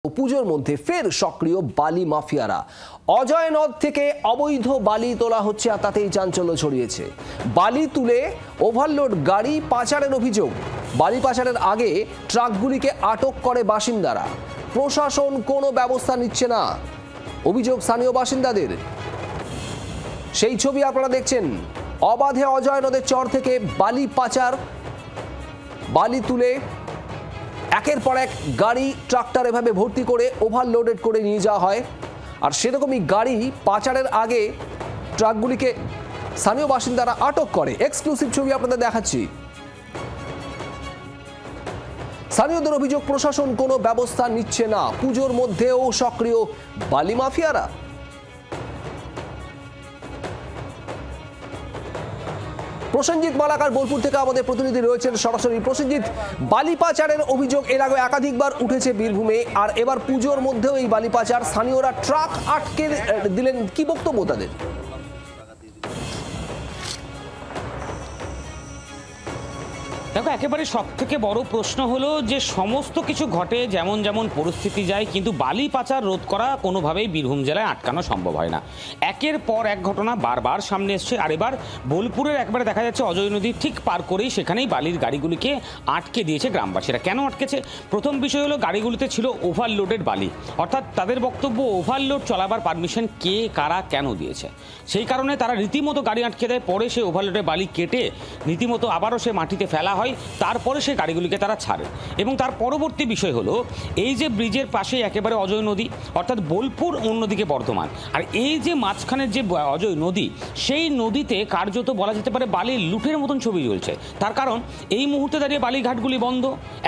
পুজোর মধ্যে ফের সক্রিয় বালি মাফিয়ারা। অজয় নদ থেকে অবৈধ বালি তোলা হচ্ছে আর তাতেই চাঞ্চল্য ছড়িয়েছে। বালি তুলে ওভারলোড গাড়ি পাচারের অভিযোগ। বালি পাচারের আগে ট্রাকগুলিকে আটক করে বাসিন্দারা। প্রশাসন কোনো ব্যবস্থা নিচ্ছে না, অভিযোগ স্থানীয় বাসিন্দাদের। সেই ছবি আপনারা দেখছেন। অবাধে অজয় নদের চর থেকে বালি পাচার, বালি তুলে একের পর এক গাড়ি ট্রাক্টর এভাবে ভর্তি করে ওভারলোডেড করে নিয়ে যাওয়া হয়। আর সেরকমই গাড়ি পাচারের আগে ট্রাকগুলিকে স্থানীয় বাসিন্দারা আটক করে। এক্সক্লুসিভ ছবি আপনাদের দেখাচ্ছি। স্থানীয়দের অভিযোগ, প্রশাসন কোনো ব্যবস্থা নিচ্ছে না। পুজোর মধ্যেও সক্রিয় বালি মাফিয়ারা। প্রসেনজিৎ মালাকার বোলপুর থেকে আমাদের প্রতিনিধি রয়েছেন সরাসরি। প্রসেনজিৎ, বালি পাচারের অভিযোগ এর আগে একাধিকবার উঠেছে বীরভূমে, আর এবার পুজোর মধ্যেও এই বালি পাচার। স্থানীয়রা ট্রাক আটকে দিলেন, কি বক্তব্য তাদের? দেখো, একেবারে সব থেকে বড় প্রশ্ন হলো যে সমস্ত কিছু ঘটে, যেমন যেমন পরিস্থিতি যায়, কিন্তু বালি পাচার রোধ করা কোনোভাবেই বীরভূম জেলায় আটকানো সম্ভব হয় না। একের পর এক ঘটনা বারবার সামনে এসছে। আর এবার বোলপুরের একবারে দেখা যাচ্ছে অজয় নদী ঠিক পার করেই সেখানেই বালির গাড়িগুলিকে আটকে দিয়েছে গ্রামবাসীরা। কেন আটকেছে? প্রথম বিষয় হলো গাড়িগুলিতে ছিল ওভারলোডেড বালি, অর্থাৎ তাদের বক্তব্য ওভারলোড চলাবার পারমিশন কে কারা কেন দিয়েছে, সেই কারণে তারা রীতিমতো গাড়ি আটকে দেয়। পরে সে ওভারলোডের বালি কেটে রীতিমতো আবারও সে মাটিতে ফেলা হয়, তারপরে সেই গাড়িগুলিকে তারা ছাড়ে। এবং তার পরবর্তী বিষয় হলো এই যে ব্রিজের পাশে একেবারে অজয় নদী, অর্থাৎ বোলপুর অন্যদিকে বর্ধমান, আর এই যে মাঝখানের যে অজয় নদী, সেই নদীতে কার্যত বলা যেতে পারে বালির লুটের মতন ছবি চলছে। তার কারণ এই মুহূর্তে দাঁড়িয়ে বালিঘাটগুলি বন্ধ।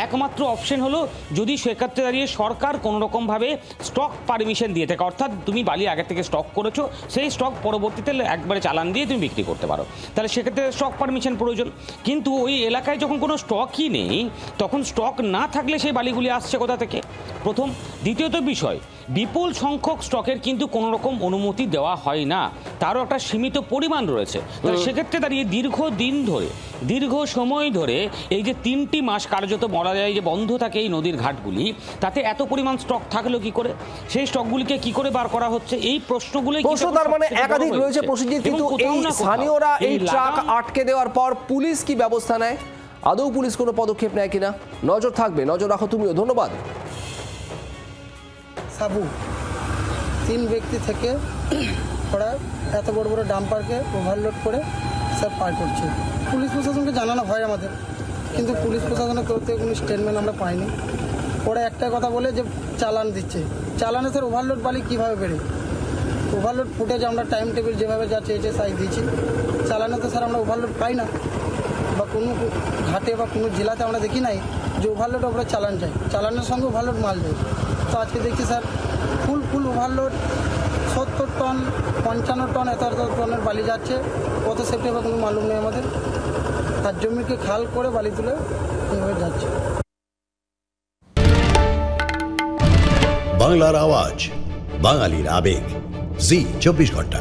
একমাত্র অপশন হলো যদি সেক্ষেত্রে দাঁড়িয়ে সরকার কোনো রকমভাবে স্টক পারমিশন দিয়ে থাকে, অর্থাৎ তুমি বালি আগে থেকে স্টক করেছো, সেই স্টক পরবর্তীতে একবারে চালান দিয়ে তুমি বিক্রি করতে পারো, তাহলে সেক্ষেত্রে স্টক পারমিশন প্রয়োজন। কিন্তু ওই এলাকায় যখন কোনো স্টকই নেই, তখন স্টক না থাকলে সেই বালিগুলি আসছে কোথা থেকে? প্রথম। দ্বিতীয়ত বিষয়, বিপুল সংখ্যক স্টকের কিন্তু কোনো রকম অনুমতি দেওয়া হয় না, তারও একটা সীমিত পরিমাণ রয়েছে। তাহলে সেক্ষেত্রে দাঁড়িয়ে দীর্ঘদিন ধরে, দীর্ঘ সময় ধরে এই যে 3টি মাস কার্যত বলা যায় যে বন্ধ থাকে এই নদীর ঘাটগুলি, তাতে এত পরিমাণ স্টক থাকলো কি করে? সেই স্টকগুলিকে কি করে বার করা হচ্ছে? এই প্রশ্নগুলোই তার মানে একাধিক রয়েছে প্রসেনজিৎ। কিন্তু এই স্থানীয়রা এই ট্রাক আটকে দেওয়ার পর পুলিশ কি ব্যবস্থা নেয়? আদৌ পুলিশ কোনো পদক্ষেপ নেয় কিনা? নজর থাকবে, নজর রাখো তুমিও। ধন্যবাদ। সাবু 3 ব্যক্তি থেকে ওরা এত বড় বড় ডাম্পারকে ওভারলোড করে সব পার করছে। পুলিশ প্রশাসনকে জানানো হয় আমাদের, কিন্তু পুলিশ প্রশাসনের তরফ থেকে কোনো স্টেটমেন্ট আমরা পাইনি। ওরা একটা কথা বলে যে চালান দিচ্ছে। চালানে স্যার ওভারলোড বালি কীভাবে বেড়ে? ওভারলোড ফুটেজ আমরা টাইম টেবিল যেভাবে যা চেয়েছে সাইজ দিয়েছি। চালানে তো স্যার আমরা ওভারলোড পাই না, বা কোনো ঘাটে বা কোনো জেলাতে আমরা দেখি নাই যে ওভারলোড আমরা চালান যায়, চালানের সঙ্গে ওভারলোড মাল যায়। তো আজকে দেখছি sir full overload 70 ton 55 ton এত টনের বালি যাচ্ছে। কত সেফটি বা কোনো মালুম নেই আমাদের। আর জমিকে খাল করে বালি তুলে এইভাবে যাচ্ছে। বাংলার আওয়াজ, বাঙালির আবেগ, জি 24 ঘন্টা।